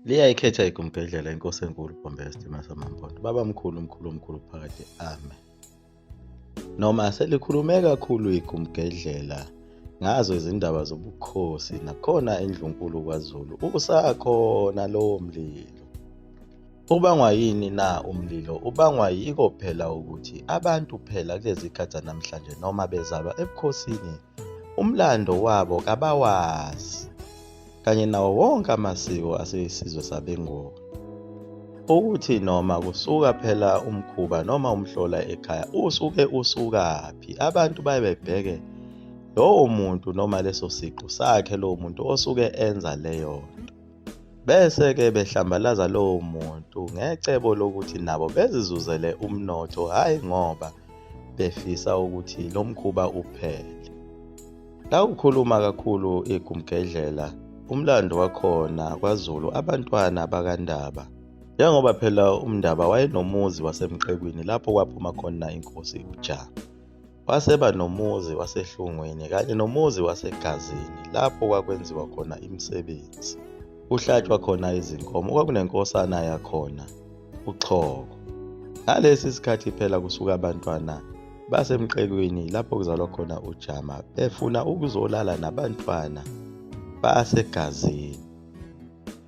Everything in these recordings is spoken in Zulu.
Liyayikhetha igumgedlela inkosi enkulu Bombela Masamampondo. Baba mkhulu omkhulu phakathi ame. Noma selikhulume kakhulu igumgedlela ngazo izindaba zobukhosi nakhona eNdlunkulu kwaZulu usakhona lowo mlilo. Ubangwa yini na umlilo? Ubangwa yiko phela ukuthi abantu phela kulezi khathi namhlanje noma bezalwa ebukhosini umlando wabo kabawazi. Kanye nawo wonke amasiko aseyisizwe sabengoba. Ukuthi noma kusuka phela umkhuba noma umhlola ekhaya usuke usukaphi abantu bayebebheke lowo muntu noma leso siqu sakhe lowo muntu osuke enza leyo nto. Bese ke behlambalaza lowo muntu ngecebo lokuthi nabo bezizuzele umnotho hayi ngoba befisa ukuthi lo mkhuba uphele. La ukhuluma kakhulu igumgedlela umlando wakhona kwaZulu abantwana bakaNdaba. Njengoba phela uMndaba wayenomuzi wasemqekwini lapho kwaphuma khona inkosi uJama. Waseba nomuzi waseHlungweni kanye nomuzi wasegazini lapho kwakwenziwa khona imisebenzi. Kuhlatshwa khona izinkomo kwakunenkosana yakhona uXhoko. Ngalesi sikhathi phela kusuka abantwana basemqekwini lapho kuzalwa khona uJama befuna ukuzolala nabantwana basegazini.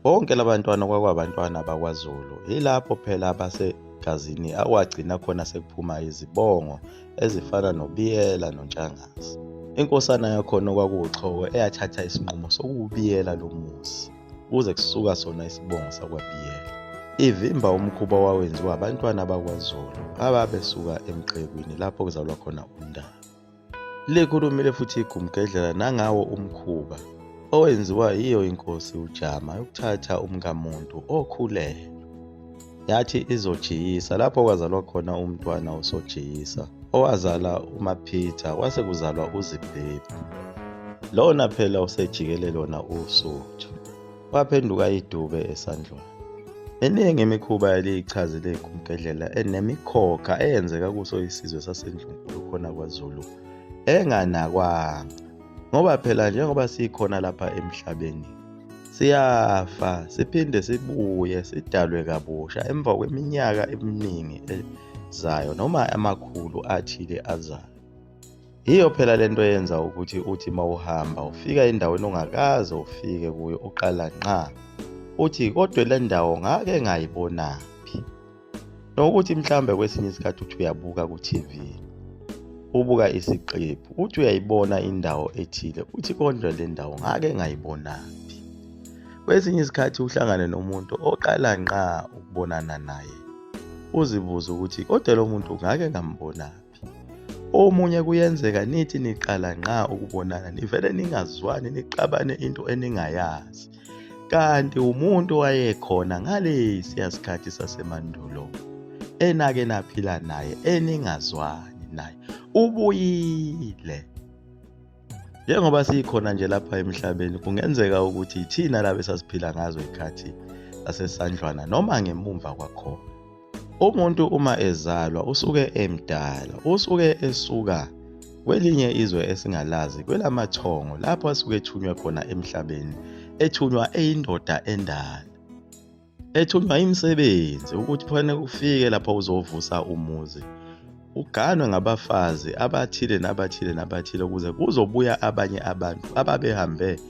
Bonke labantwana kwakwabantwana bakwaZulu. Yilapho phela abasegazini awagcina khona sekuphuma izibongo ezifana noBiyela noNtshangase. Inkosana yakhona kwakuwuXhoko eyathatha isinqumo sokuwubiyela lo muzi kuze kusuka sona isibongo sakwaBiyela. Ivimba umkhuba wawenziwa abantwana bakwaZulu ababesuka emqekwini lapho kuzalwa khona uNdaba. Likhulumile futhi igumgedlela nangawo umkhuba owenziwa yiyo inkosi uJama yokuthatha umkamuntu okhulelwe. Yathi izojiyisa lapho kwazalwa khona umntwana usojiyisa owazala uMaphitha kwase kuzalwa uZibhebhu. Lona phela usejikele lona uSuthu. Waphenduka iDube esandlwana. Eningi imikhuba yaliyichazile igumgedlela enemikhokha eyenzeka kuso isizwe saseNdlunkulu khona kwaZulu enganakwanga. Ngoba phela njengoba sikhona lapha emhlabeni siyafa siphinde sibuye sidalwe kabusha emva kweminyaka eminingi ezayo noma amakhulu athile azayo. Yiyo phela lento yenza ukuthi uthi mawuhamba ufika endaweni ongakaze ufike kuyo uqala nqa uthi kodwa le ndawo ngake ngayibonaphi. Nokuthi mhlambe kwesinye isikhathi uthi uyabuka ku-TV ubuka isiqephu uthi uyayibona indawo ethile uthi kodwa le ndawo ngake ngayibonaphi. Kwesinye isikhathi uhlangane nomuntu oqala nqa ukubonana naye uzibuza ukuthi kodwa lo muntu ngake ngambonaphi. Omunye kuyenzeka nithi niqala nqa ukubonana nivele ningazwani niqabane into eningayazi kanti umuntu wayekhona ngalesi sikhathi sasemandulo enake naphila naye eningazwani naye ubuyile. Njengoba sikhona nje lapha emhlabeni kungenzeka ukuthi thina laba esasiphila ngazo ikhathi asesandlwana noma ngemumva kwakhona. Umuntu uma ezalwa usuke emdala, usuke esuka kwelinye izwe esingalazi kwelamathongo lapho asuke ethunywe khona emhlabeni, ethunywa eyindoda endala. Ethunywa imisebenzi ukuthi kufanele ufike lapho uzovusa umuzi. Uganwe ngabafazi abathile nabathile ukuze kuzobuya abanye abantu ababehambe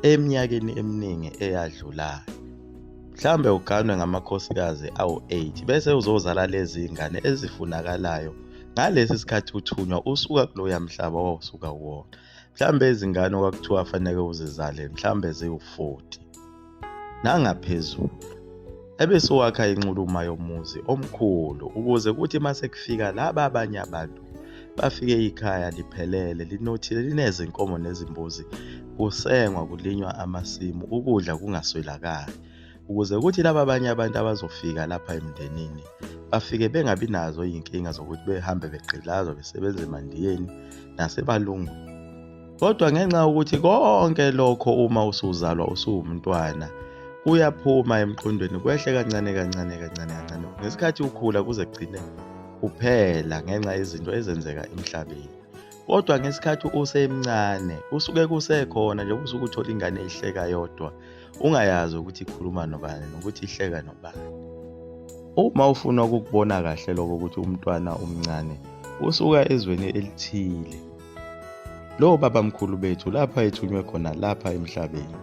eminyakeni eminingi eyadlulayo. Mhlambe uganwe ngamakhosikazi awu-8 bese uzozala lezi ingane ezifunakalayo ngalesi sikhathi uthunywa usuka kuloya mhlaba wawusuka kuwona. Mhlambe izingane kwakuthiwa fanele uzizale mhlambe ziwu-40 nangaphezulu. Ebese wakha inxuluma yomuzi omkhulu ukuze kuthi mase kufika laba abanye abantu bafike ikhaya liphelele linothile linezinkomo nezimbuzi kusengwa kulinywa amasimu ukudla kungaswelakali ukuze kuthi laba abanye abantu abazofika lapha emndenini bafike bengabi nazo inkinga zokuthi behambe begqilazwa besebenza emandiyeni nasebalungu. Kodwa ngenxa ukuthi konke lokho uma usuzalwa usuwumntwana kuyaphuma emqondweni kwehle kancane. Ngesikhathi ukhula kuze kugcine kuphela ngenxa yezinto ezenzeka emhlabeni. Kodwa ngesikhathi usemncane usuke kusekhona nje usuke uthola ingane ihleka yodwa ungayazi ukuthi ikhuluma nobani nokuthi ihleka nobani. Uma ufuna ukukubona kahle lokho ukuthi umntwana omncane usuka ezweni elithile, lo babamkhulu bethu lapha ethunywe khona lapha emhlabeni.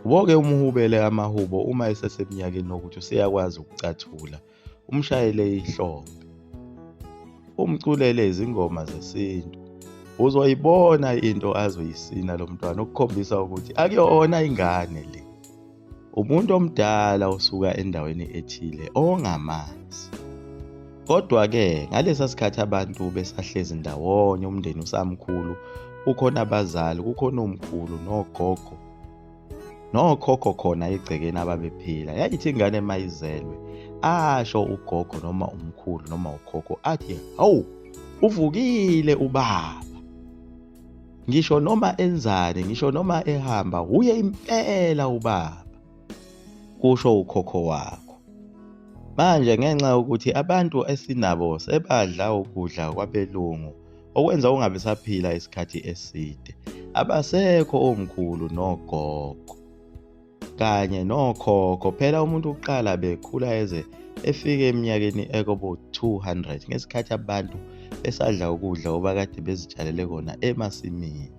Uboke umhubele amahubo uma eseseminyakeni ukuthi useyakwazi ukucathula, umshayele ihlombe, umculele izingoma zesintu. Uzoyibona into azoyisina lo mntwana ukukhombisa ukuthi akuyona ingane le. Umuntu omdala usuka endaweni ethile ongamazi. Kodwa-ke ngalesa sikhathi abantu besahlezi ndawonye, umndeni usamkhulu, kukhona abazali, kukhona omkhulu nogogo nokhokho khona egcekeni ababephila. Yayithi ingane mayizelwe asho ugogo noma umkhulu noma ukhokho athi, "Hawu, uvukile ubaba. Ngisho noma enzani, ngisho noma ehamba, uye impela ubaba," kusho ukhokho wakho. Manje ngenxa yokuthi abantu esinabo sebadla ukudla kwabelungu okwenza ungabe saphila isikhathi eside, abasekho omkhulu nogogo kanye nokhokho. Phela umuntu uqala bekhula eze efike eminyakeni ekobo 200 ngesikhathi abantu besadla ukudla obakade bezitshalele kona emasimini.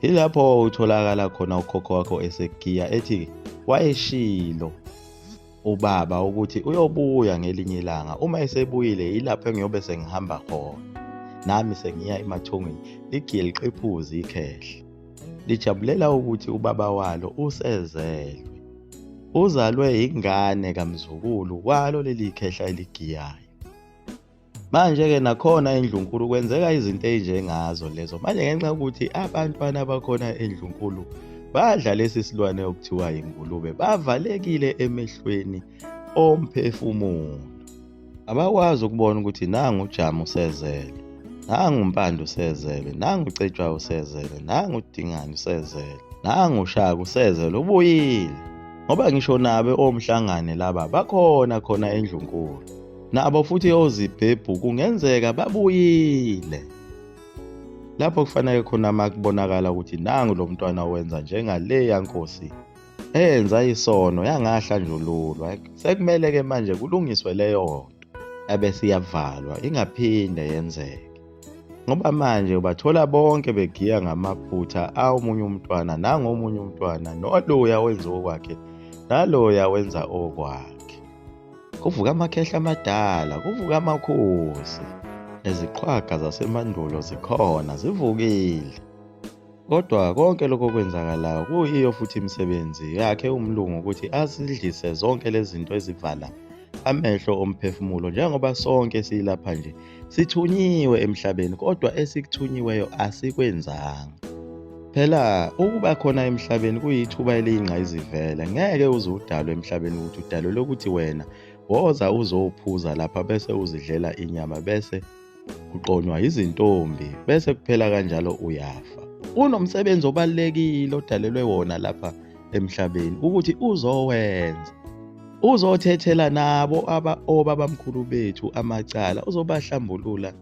Ilapho utholakala khona ukhokho wakho esegiya ethi wayeshilo ubaba ukuthi uyobuya ngelinye ilanga. Uma esebuyile ilapho engiyobe sengihamba khona, nami sengiya emathongweni, ligiye liqephuze ikhehla, lijabulela ukuthi ubaba walo usezelwe, uzalwe ingane kamzukulu walo leli khehla eligiyayo. Manje-ke nakhona endlunkulu kwenzeka izinto ezinjengazo lezo. Manje ngenxa yokuthi abantwana bakhona endlunkulu badla lesi silwane okuthiwa ingulube, bavalekile emehlweni omphefumulo, abakwazi ukubona ukuthi nangu uJama usezele, nangu uMpande usezele, nangu uCetshwayo usezele, nangu uDingane usezele, nangu uShaka usezele ubuyile. Ngoba ngisho nabe omhlangane laba bakhona khona endlunkulu, nabo futhi ozibhebhu kungenzeka babuyile. Lapho kufanele khona makubonakala ukuthi nangu lo mntwana wenza njengale yankosi enza isono yangahlanjululwa, sekumele-ke manje kulungiswe leyo nto ebese iyavalwa ingaphinde yenzeke. Ngoba manje ubathola bonke begiya ngamaphutha awumunye umntwana nangomunye umntwana, noloya wenza okwakhe naloya wenza okwakhe. Kuvuka amakhehla amadala, kuvuka amakhosi, neziqhwaga zasemandulo zikhona zivukile. Kodwa konke lokho kwenzakalayo kuyiyo futhi imisebenzi yakhe umlungu ukuthi asidlise zonke lezi zinto ezivala amehlo omphefumulo, njengoba sonke silapha nje sithunyiwe emhlabeni, kodwa esikuthunyiweyo asikwenzanga. Phela ukuba khona emhlabeni kuyithuba eliyingqayizivele. Ngeke uze udalwe emhlabeni ukuthi udalwe lokuthi wena woza uzophuza lapha bese uzidlela inyama bese uqonywa izintombi bese kuphela kanjalo uyafa. Unomsebenzi obalekile odalelwe wona lapha emhlabeni ukuthi uzowenza. Uzothethela nabo obabamkhulu bethu amacala, uzobahlambulula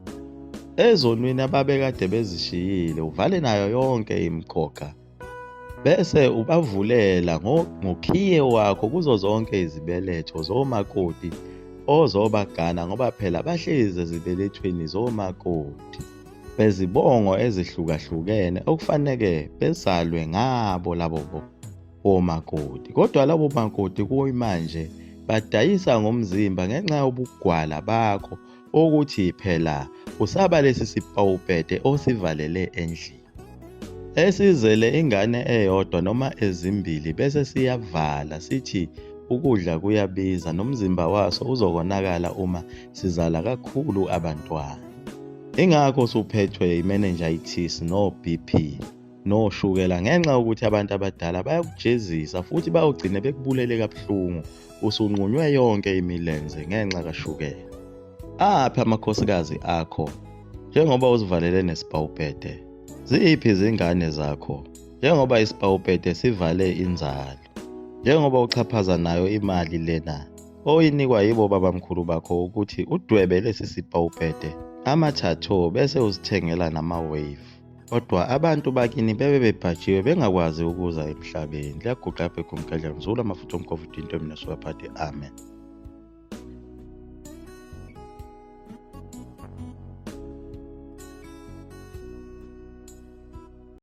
ezonweni ababekade bezishiyile, uvale nayo yonke imikhokha, bese ubavulela ngokhiye wakho kuzo zonke izibeletho zomakoti ozobagana, ngoba phela bahlezi ezibelethweni zomakoti bezibongo ezihlukahlukene okufanele bezalwe ngabo labo omakoti. Kodwa labo makoti kuyimanje badayisa ngomzimba ngenxa yobugwala bakho ukuthi phela usaba lesi sipawupete osivalele endlini. Esizele ingane eyodwa noma ezimbili bese siyavala sithi ukudla kuyabiza nomzimba waso uzokonakala uma sizala kakhulu abantwana. Ingakho usuphethwe i-meningitis no-BP noshukela ngenxa yokuthi abantu abadala bayakujezisa futhi bayogcina bekubulele kabuhlungu usunqunywe yonke imilenze ngenxa kashukela. Apha amakhosikazi akho njengoba uzivalele nesipawupete? Ziphi izingane zakho njengoba isipawupete sivale inzalo? Njengoba uchaphaza nayo imali lena oyinikwa yibo babamkhulu bakho ukuthi udwebe lesi sipawupete amathatho bese uzithengela nama-wave. Kodwa abantu bakini bebe bebhajiwe bengakwazi ukuza emhlabeni. Liyaguqa lapha igumbi gedlela. Ngizula amafutha omkhovu into mina suka phakathi. Amen.